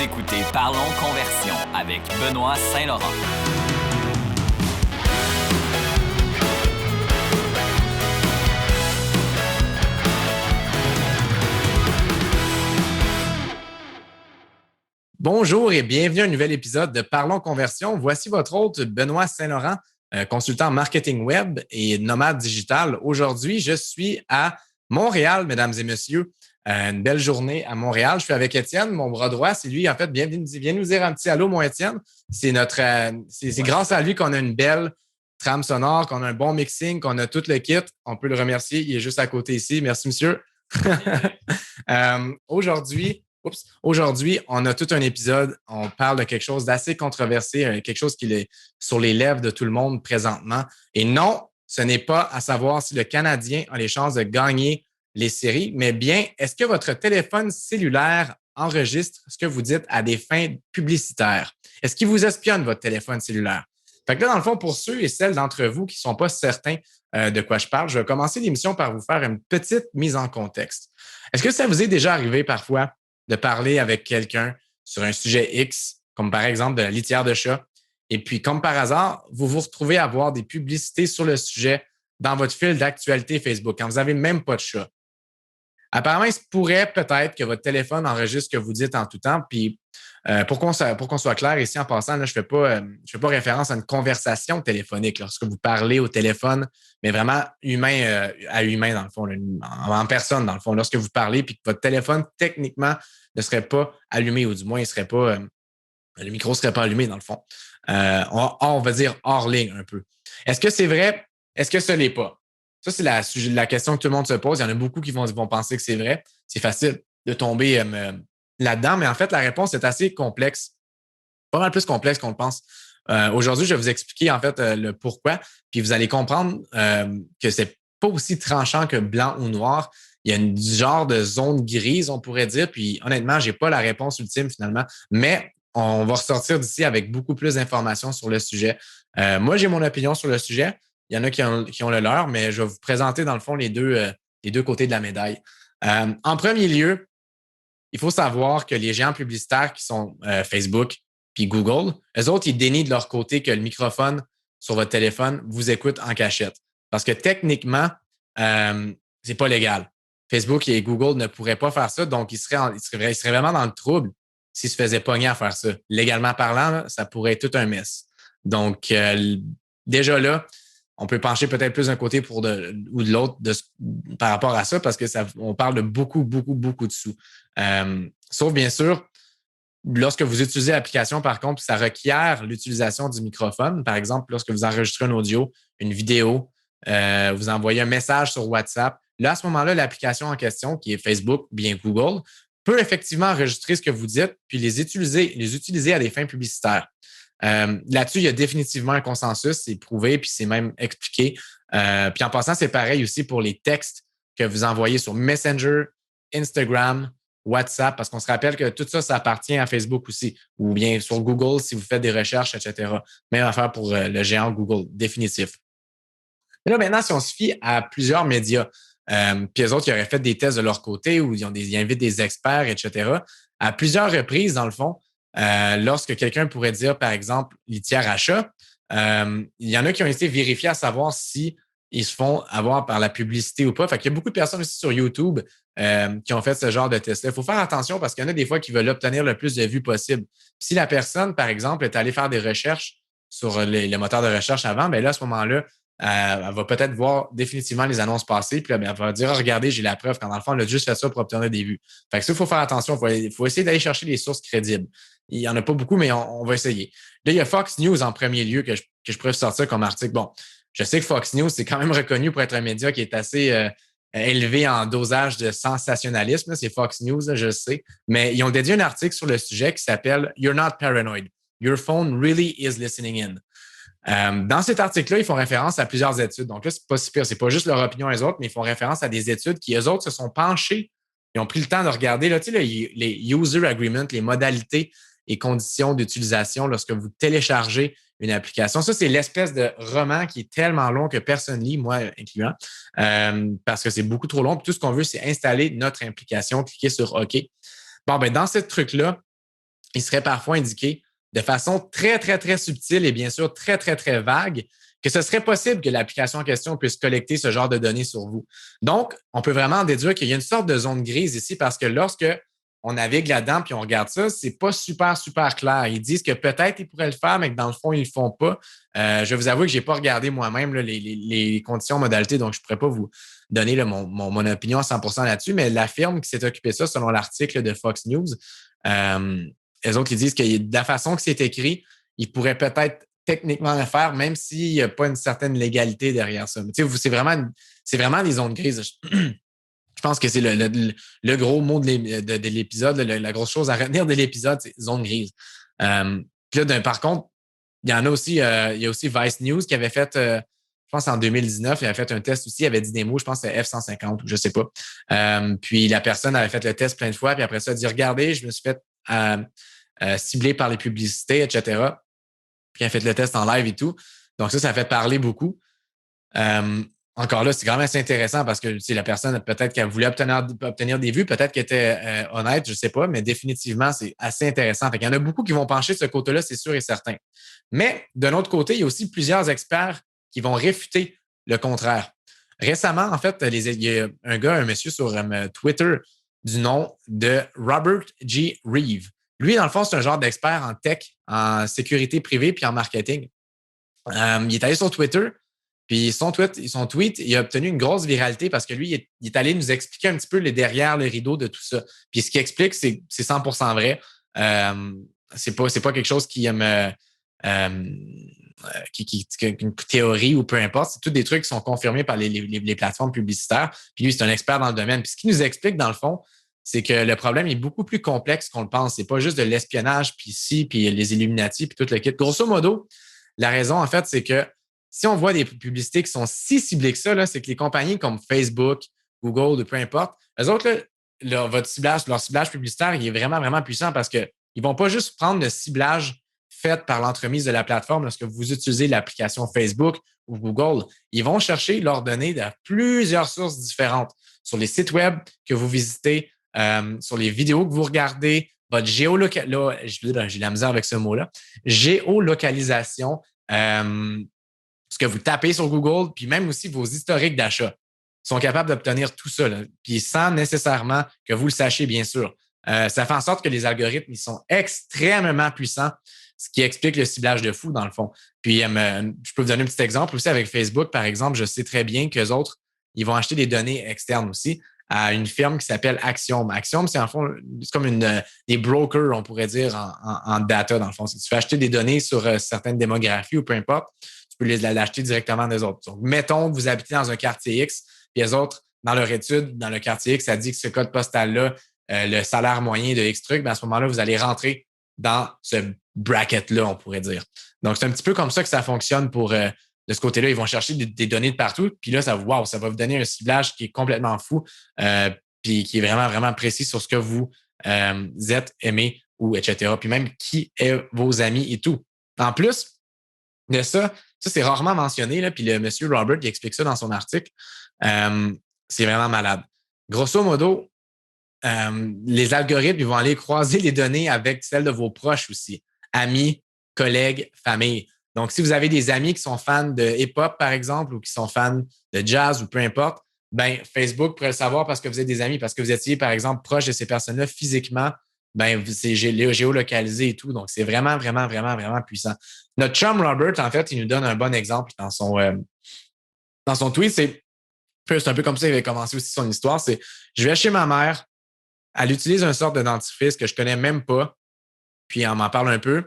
Vous écoutez Parlons Conversion avec Benoît Saint-Laurent. Bonjour et bienvenue à un nouvel épisode de Parlons Conversion. Voici votre hôte Benoît Saint-Laurent, consultant marketing web et nomade digital. Aujourd'hui, je suis à Montréal, mesdames et messieurs. Une belle journée à Montréal. Je suis avec Étienne, mon bras droit. C'est lui, en fait, viens nous dire un petit allô, mon Étienne. C'est grâce à lui qu'on a une belle trame sonore, qu'on a un bon mixing, qu'on a tout le kit. On peut le remercier. Il est juste à côté ici. Merci, monsieur. Aujourd'hui, on a tout un épisode. On parle de quelque chose d'assez controversé, quelque chose qui est sur les lèvres de tout le monde présentement. Et non, ce n'est pas à savoir si le Canadien a les chances de gagner les séries, mais bien, est-ce que votre téléphone cellulaire enregistre ce que vous dites à des fins publicitaires? Est-ce qu'il vous espionne votre téléphone cellulaire? Fait que là, dans le fond, pour ceux et celles d'entre vous qui ne sont pas certains de quoi je parle, je vais commencer l'émission par vous faire une petite mise en contexte. Est-ce que ça vous est déjà arrivé parfois de parler avec quelqu'un sur un sujet X, comme par exemple de la litière de chat, et puis comme par hasard, vous vous retrouvez à voir des publicités sur le sujet dans votre fil d'actualité Facebook quand vous n'avez même pas de chat? Apparemment, il se pourrait peut-être que votre téléphone enregistre ce que vous dites en tout temps. Puis, pour qu'on soit clair ici en passant, là, je fais pas référence à une conversation téléphonique lorsque vous parlez au téléphone, mais vraiment humain à humain dans le fond, là, en personne dans le fond. Lorsque vous parlez, puis que votre téléphone techniquement ne serait pas allumé, ou du moins il serait pas le micro ne serait pas allumé dans le fond. On va dire hors ligne un peu. Est-ce que c'est vrai? Est-ce que ce n'est pas? Ça, c'est la question que tout le monde se pose. Il y en a beaucoup qui vont penser que c'est vrai. C'est facile de tomber là-dedans, mais en fait, la réponse est assez complexe, pas mal plus complexe qu'on le pense. Aujourd'hui, je vais vous expliquer en fait le pourquoi, puis vous allez comprendre que c'est pas aussi tranchant que blanc ou noir. Il y a une genre de zone grise, on pourrait dire, puis honnêtement, j'ai pas la réponse ultime finalement, mais on va ressortir d'ici avec beaucoup plus d'informations sur le sujet. Moi, j'ai mon opinion sur le sujet. Il y en a qui ont le leur, mais je vais vous présenter dans le fond les deux côtés de la médaille. En premier lieu, il faut savoir que les géants publicitaires qui sont Facebook puis Google, eux autres, ils dénient de leur côté que le microphone sur votre téléphone vous écoute en cachette. Parce que techniquement, c'est pas légal. Facebook et Google ne pourraient pas faire ça, donc ils seraient vraiment dans le trouble s'ils se faisaient pogner à faire ça. Légalement parlant, là, ça pourrait être tout un mess. Donc, déjà là, on peut pencher peut-être plus d'un côté ou de l'autre par rapport à ça parce que on parle de beaucoup, beaucoup, beaucoup de sous. Sauf bien sûr, lorsque vous utilisez l'application, par contre, ça requiert l'utilisation du microphone. Par exemple, lorsque vous enregistrez un audio, une vidéo, vous envoyez un message sur WhatsApp. Là, à ce moment-là, l'application en question, qui est Facebook, bien Google, peut effectivement enregistrer ce que vous dites puis les utiliser à des fins publicitaires. Là-dessus, il y a définitivement un consensus, c'est prouvé, puis c'est même expliqué. Puis en passant, c'est pareil aussi pour les textes que vous envoyez sur Messenger, Instagram, WhatsApp, parce qu'on se rappelle que tout ça, ça appartient à Facebook aussi, ou bien sur Google si vous faites des recherches, etc. Même affaire pour le géant Google, définitif. Mais là, maintenant, si on se fie à plusieurs médias, puis eux autres, ils auraient fait des tests de leur côté où ils invitent des experts, etc. À plusieurs reprises, dans le fond, lorsque quelqu'un pourrait dire, par exemple, litière à chat, il y en a qui ont été vérifiés à savoir si ils se font avoir par la publicité ou pas. Fait qu'il y a beaucoup de personnes aussi sur YouTube qui ont fait ce genre de test-là. Il faut faire attention parce qu'il y en a des fois qui veulent obtenir le plus de vues possible. Puis si la personne, par exemple, est allée faire des recherches sur le moteur de recherche avant, bien là, à ce moment-là, elle va peut-être voir définitivement les annonces passer, puis là, elle va dire, oh, regardez, j'ai la preuve, quand dans le fond, elle a juste fait ça pour obtenir des vues. Fait que ça, il faut faire attention. Il faut essayer d'aller chercher les sources crédibles. Il n'y en a pas beaucoup, mais on va essayer. Là, il y a Fox News en premier lieu que je pourrais sortir comme article. Bon, je sais que Fox News, c'est quand même reconnu pour être un média qui est assez élevé en dosage de sensationnalisme. C'est Fox News, là, je le sais. Mais ils ont dédié un article sur le sujet qui s'appelle You're not paranoid. Your phone really is listening in. Dans cet article-là, ils font référence à plusieurs études. Donc là, c'est pas si pire. C'est pas juste leur opinion les autres, mais ils font référence à des études qui, eux autres, se sont penchés. Ils ont pris le temps de regarder là, tu sais, les user agreements, les modalités et conditions d'utilisation lorsque vous téléchargez une application. Ça, c'est l'espèce de roman qui est tellement long que personne lit, moi incluant, parce que c'est beaucoup trop long. Puis tout ce qu'on veut, c'est installer notre application, cliquer sur OK. Bon, ben dans ce truc-là, il serait parfois indiqué de façon très, très, très subtile et bien sûr très, très, très vague que ce serait possible que l'application en question puisse collecter ce genre de données sur vous. Donc, on peut vraiment déduire qu'il y a une sorte de zone grise ici parce que lorsque on navigue là-dedans puis on regarde ça, c'est pas super, super clair. Ils disent que peut-être ils pourraient le faire, mais que dans le fond, ils le font pas. Je vais vous avouer que j'ai pas regardé moi-même là, les conditions, modalités, donc je pourrais pas vous donner là, mon opinion à 100% là-dessus, mais la firme qui s'est occupée de ça, selon l'article de Fox News, les autres, ils disent que de la façon que c'est écrit, ils pourraient peut-être techniquement le faire, même s'il n'y a pas une certaine légalité derrière ça. Mais c'est vraiment des zones grises. Je pense que c'est le gros mot de l'épisode, la grosse chose à retenir de l'épisode, c'est zone grise. Puis là, par contre, il y en a aussi, il y a aussi Vice News qui avait fait, je pense en 2019, il avait fait un test aussi, il avait dit des mots, je pense que c'était F-150 ou je ne sais pas. Puis la personne avait fait le test plein de fois, puis après ça, elle a dit, regardez, je me suis fait cibler par les publicités, etc. Puis elle a fait le test en live et tout. Donc ça a fait parler beaucoup. Encore là, c'est quand même assez intéressant parce que la personne, peut-être qu'elle voulait obtenir des vues, peut-être qu'elle était honnête, je ne sais pas, mais définitivement, c'est assez intéressant. Il y en a beaucoup qui vont pencher de ce côté-là, c'est sûr et certain. Mais d'un autre côté, il y a aussi plusieurs experts qui vont réfuter le contraire. Récemment, en fait, il y a un monsieur sur Twitter du nom de Robert G. Reeve. Lui, dans le fond, c'est un genre d'expert en tech, en sécurité privée puis en marketing. Il est allé sur Twitter, puis son tweet, il a obtenu une grosse viralité parce que lui, il est allé nous expliquer un petit peu les derrière le rideau de tout ça. Puis ce qu'il explique, c'est 100% vrai. C'est pas quelque chose qui une théorie ou peu importe. C'est tous des trucs qui sont confirmés par les plateformes publicitaires. Puis lui, c'est un expert dans le domaine. Puis ce qu'il nous explique, dans le fond, c'est que le problème est beaucoup plus complexe qu'on le pense. C'est pas juste de l'espionnage, puis les Illuminati, puis tout le kit. Grosso modo, la raison, en fait, c'est que si on voit des publicités qui sont si ciblées que ça, là, c'est que les compagnies comme Facebook, Google ou peu importe, eux autres, là, leur ciblage publicitaire, il est vraiment, vraiment puissant parce qu'ils ne vont pas juste prendre le ciblage fait par l'entremise de la plateforme lorsque vous utilisez l'application Facebook ou Google. Ils vont chercher leurs données de plusieurs sources différentes sur les sites web que vous visitez, sur les vidéos que vous regardez, votre géolocalisation, j'ai la misère avec ce mot-là, géolocalisation, ce que vous tapez sur Google, puis même aussi vos historiques d'achat sont capables d'obtenir tout ça, là, puis sans nécessairement que vous le sachiez, bien sûr. Ça fait en sorte que les algorithmes, ils sont extrêmement puissants, ce qui explique le ciblage de fou, dans le fond. Puis, je peux vous donner un petit exemple aussi avec Facebook, par exemple. Je sais très bien qu'eux autres, ils vont acheter des données externes aussi à une firme qui s'appelle Axiom. Axiom, c'est en fond, c'est comme des brokers, on pourrait dire, en data, dans le fond. Si tu fais acheter des données sur certaines démographies ou peu importe, tu peux l'acheter directement des autres. Donc, mettons que vous habitez dans un quartier X, puis les autres, dans leur étude, dans le quartier X, ça dit que ce code postal-là, le salaire moyen de X truc, ben à ce moment-là, vous allez rentrer dans ce bracket-là, on pourrait dire. Donc, c'est un petit peu comme ça que ça fonctionne pour de ce côté-là. Ils vont chercher des données de partout. Puis là, ça va vous donner un ciblage qui est complètement fou, puis qui est vraiment, vraiment précis sur ce que vous êtes, aimez, ou etc. Puis même qui est vos amis et tout. En plus de ça, c'est rarement mentionné, là, puis le monsieur Robert, il explique ça dans son article. C'est vraiment malade. Grosso modo, les algorithmes, ils vont aller croiser les données avec celles de vos proches aussi, amis, collègues, famille. Donc, si vous avez des amis qui sont fans de hip-hop, par exemple, ou qui sont fans de jazz ou peu importe, ben Facebook pourrait le savoir parce que vous êtes des amis, parce que vous étiez, par exemple, proche de ces personnes-là physiquement, ben c'est géolocalisé et tout. Donc, c'est vraiment, vraiment, vraiment, vraiment puissant. Notre chum Robert, en fait, il nous donne un bon exemple dans son tweet. C'est un peu comme ça qu'il avait commencé aussi son histoire. C'est, je vais chez ma mère, elle utilise une sorte de dentifrice que je connais même pas, puis on m'en parle un peu.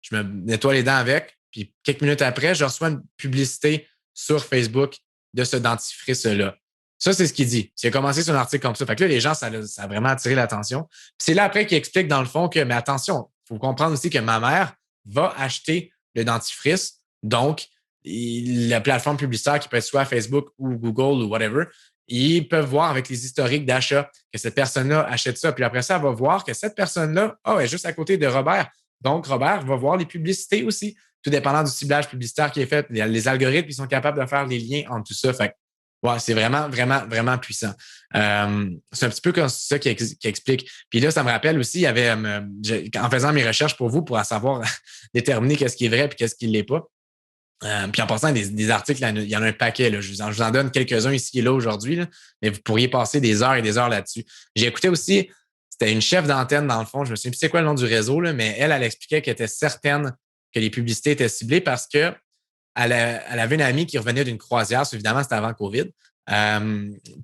Je me nettoie les dents avec, puis quelques minutes après, je reçois une publicité sur Facebook de ce dentifrice-là. Ça, c'est ce qu'il dit. Il a commencé son article comme ça. Fait que là, les gens, ça a vraiment attiré l'attention. Puis c'est là après qu'il explique dans le fond que, mais attention, il faut comprendre aussi que ma mère va acheter le dentifrice. Donc, la plateforme publicitaire qui peut être soit Facebook ou Google ou whatever, ils peuvent voir avec les historiques d'achat que cette personne-là achète ça. Puis après ça, elle va voir que cette personne-là est juste à côté de Robert. Donc, Robert va voir les publicités aussi, tout dépendant du ciblage publicitaire qui est fait. Les algorithmes, ils sont capables de faire les liens entre tout ça. Fait Ouais, c'est vraiment, vraiment, vraiment puissant. C'est un petit peu comme ça qui explique. Puis là, ça me rappelle aussi, il y avait, en faisant mes recherches pour vous, pour savoir déterminer qu'est-ce qui est vrai et qu'est-ce qui ne l'est pas. Puis en passant des articles, il y en a un paquet. Là. Je vous en donne quelques-uns ici et là aujourd'hui, là, mais vous pourriez passer des heures et des heures là-dessus. J'ai écouté aussi, c'était une chef d'antenne dans le fond, je me souviens plus c'est quoi le nom du réseau, là, mais elle expliquait qu'elle était certaine que les publicités étaient ciblées parce que elle avait une amie qui revenait d'une croisière. Évidemment, c'était avant COVID.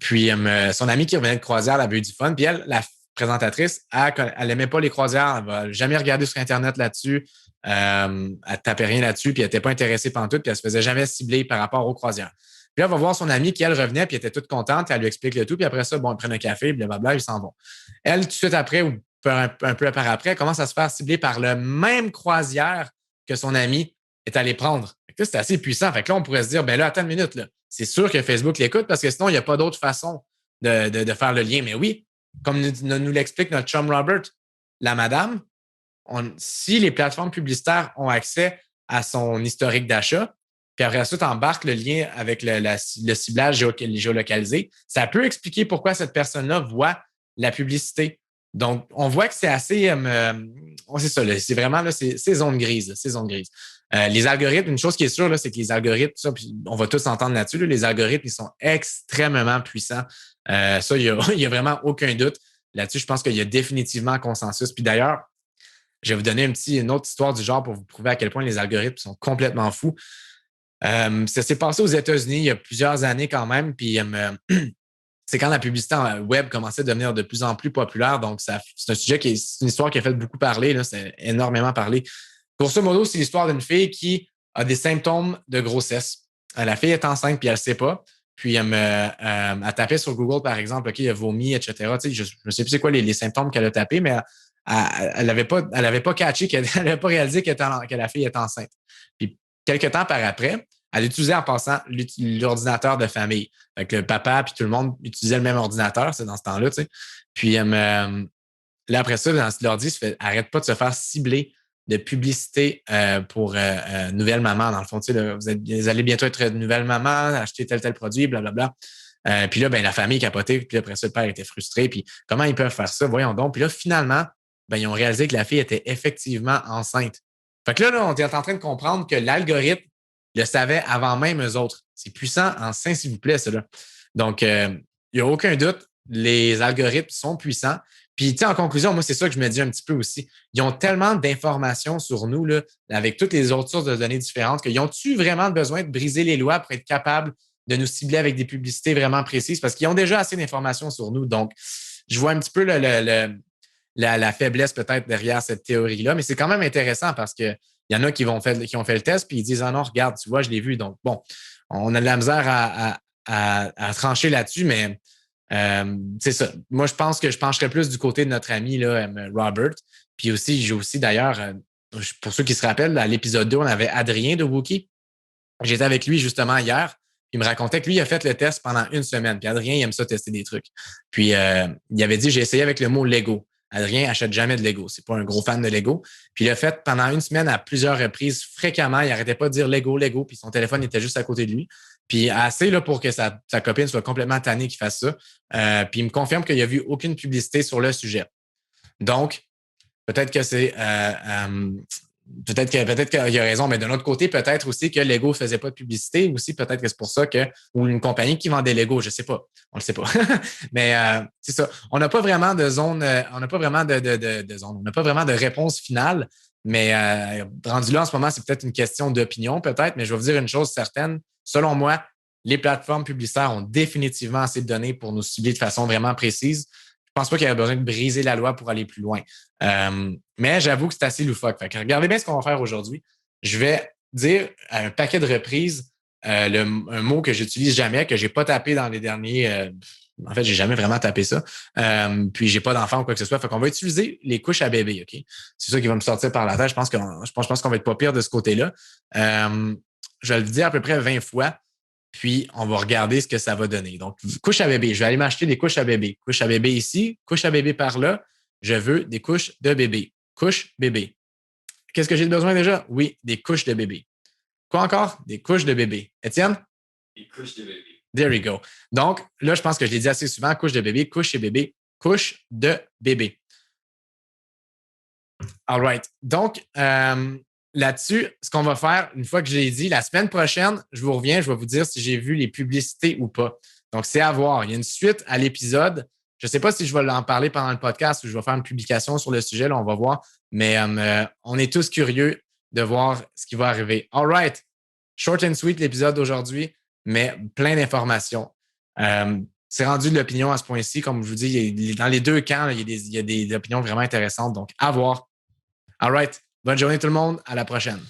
Puis son amie qui revenait de croisière, elle avait eu du fun. Puis elle, la présentatrice, elle n'aimait pas les croisières. Elle va jamais regarder sur Internet là-dessus. Elle ne tapait rien là-dessus. Puis elle n'était pas intéressée par tout. Puis elle se faisait jamais cibler par rapport aux croisières. Puis là, on va voir son amie qui, elle, revenait. Puis elle était toute contente. Elle lui explique le tout. Puis après ça, bon, ils prennent un café. Blablabla, ils s'en vont. Elle, tout de suite après, ou un peu par après, elle commence à se faire cibler par le même croisière que son amie est allé prendre. C'est assez puissant. Fait que là, on pourrait se dire, ben là, attends une minute, là. C'est sûr que Facebook l'écoute parce que sinon, il n'y a pas d'autre façon de faire le lien. Mais oui, comme nous l'explique notre chum Robert, la madame, si les plateformes publicitaires ont accès à son historique d'achat, puis après ça, tu embarques le lien avec le ciblage géolocalisé, ça peut expliquer pourquoi cette personne-là voit la publicité. Donc, on voit que c'est assez. C'est ça, c'est vraiment là, c'est zone grise. C'est zone grise. Les algorithmes, une chose qui est sûre, là, c'est que les algorithmes, ça, puis on va tous s'entendre là-dessus, là, les algorithmes, ils sont extrêmement puissants. Ça, il y a vraiment aucun doute. Là-dessus, je pense qu'il y a définitivement un consensus. Puis d'ailleurs, je vais vous donner une autre histoire du genre pour vous prouver à quel point les algorithmes sont complètement fous. Ça s'est passé aux États-Unis il y a plusieurs années quand même. Puis c'est quand la publicité web commençait à devenir de plus en plus populaire. Donc, c'est un sujet c'est une histoire qui a fait beaucoup parler. Là, c'est énormément parlé. Grosso modo, c'est l'histoire d'une fille qui a des symptômes de grossesse. La fille est enceinte puis elle ne sait pas. Puis elle tapait sur Google, par exemple, OK, elle vomit, etc. Tu sais, je ne sais plus c'est quoi les symptômes qu'elle a tapés, mais elle n'avait pas catché, elle n'avait pas réalisé que la fille est enceinte. Puis quelques temps par après, elle utilisait en passant l'ordinateur de famille. Fait que le papa puis tout le monde utilisait le même ordinateur, c'est dans ce temps-là, tu sais. Puis là, après ça, dans ce l'ordi, arrête pas de se faire cibler de publicité pour nouvelle maman. Dans le fond, tu sais, là, vous allez bientôt être nouvelle maman, acheter tel produit, blablabla. Puis là, ben, la famille capotait, puis après ça, le père était frustré. Puis comment ils peuvent faire ça? Voyons donc. Puis là, finalement, ben, ils ont réalisé que la fille était effectivement enceinte. Fait que là, on est en train de comprendre que l'algorithme le savait avant même eux autres. C'est puissant en sein, s'il vous plaît, cela. Donc, il n'y a aucun doute, les algorithmes sont puissants. Puis, tu sais, en conclusion, moi, c'est ça que je me dis un petit peu aussi. Ils ont tellement d'informations sur nous, là, avec toutes les autres sources de données différentes, qu'ils ont-tu vraiment besoin de briser les lois pour être capables de nous cibler avec des publicités vraiment précises? Parce qu'ils ont déjà assez d'informations sur nous. Donc, je vois un petit peu la faiblesse peut-être derrière cette théorie-là, mais c'est quand même intéressant parce qu'il y en a qui ont fait le test puis ils disent ah non, regarde, tu vois, je l'ai vu. Donc, bon, on a de la misère à trancher là-dessus, mais c'est ça. Moi, je pense que je pencherais plus du côté de notre ami là, Robert. Puis aussi, j'ai aussi d'ailleurs, pour ceux qui se rappellent, à l'épisode 2, on avait Adrien de Wookie. J'étais avec lui justement hier. Il me racontait que lui, il a fait le test pendant une semaine. Puis Adrien, il aime ça tester des trucs. Puis il avait dit, j'ai essayé avec le mot Lego. Adrien achète jamais de Lego. C'est pas un gros fan de Lego. Puis il l'a fait pendant une semaine à plusieurs reprises, fréquemment. Il arrêtait pas de dire Lego, Lego. Puis son téléphone était juste à côté de lui. Puis assez là pour que sa copine soit complètement tannée qu'il fasse ça. Puis il me confirme qu'il n'a vu aucune publicité sur le sujet. Donc, peut-être que c'est peut-être qu'il y a raison, mais de l'autre côté, peut-être aussi que Lego ne faisait pas de publicité. Aussi, peut-être que c'est pour ça que, ou une compagnie qui vendait Lego, je ne sais pas. On ne le sait pas. Mais c'est ça. On n'a pas vraiment de zone, on n'a pas vraiment de zone, on n'a pas vraiment de réponse finale. Mais rendu là, en ce moment, c'est peut-être une question d'opinion, peut-être, mais je vais vous dire une chose certaine. Selon moi, les plateformes publicitaires ont définitivement assez de données pour nous cibler de façon vraiment précise. Je pense pas qu'il y a besoin de briser la loi pour aller plus loin. Mais j'avoue que c'est assez loufoque. Fait que regardez bien ce qu'on va faire aujourd'hui. Je vais dire à un paquet de reprises un mot que j'utilise jamais, que j'ai pas tapé dans les derniers. En fait, j'ai jamais vraiment tapé ça. Puis j'ai pas d'enfant ou quoi que ce soit. Fait qu'on va utiliser les couches à bébé. Ok, c'est ça qui va me sortir par la tête. Je pense qu'on va être pas pire de ce côté-là. Je vais le dire à peu près 20 fois. Puis, on va regarder ce que ça va donner. Donc, couche à bébé. Je vais aller m'acheter des couches à bébé. Couche à bébé ici, couche à bébé par là. Je veux des couches de bébé. Couche bébé. Qu'est-ce que j'ai besoin déjà? Oui, des couches de bébé. Quoi encore? Des couches de bébé. Étienne? Des couches de bébé. There we go. Donc, là, je pense que je l'ai dit assez souvent, couche de bébé, couche chez bébé, couche de bébé. All right. Donc, là-dessus, ce qu'on va faire, une fois que je l'ai dit, la semaine prochaine, je vous reviens, je vais vous dire si j'ai vu les publicités ou pas. Donc, c'est à voir. Il y a une suite à l'épisode. Je ne sais pas si je vais en parler pendant le podcast ou je vais faire une publication sur le sujet, là, on va voir. Mais on est tous curieux de voir ce qui va arriver. All right. Short and sweet, l'épisode d'aujourd'hui, mais plein d'informations. C'est rendu de l'opinion à ce point-ci. Comme je vous dis, dans les deux camps, il y a des opinions vraiment intéressantes. Donc, à voir. All right. Bonne journée tout le monde. À la prochaine.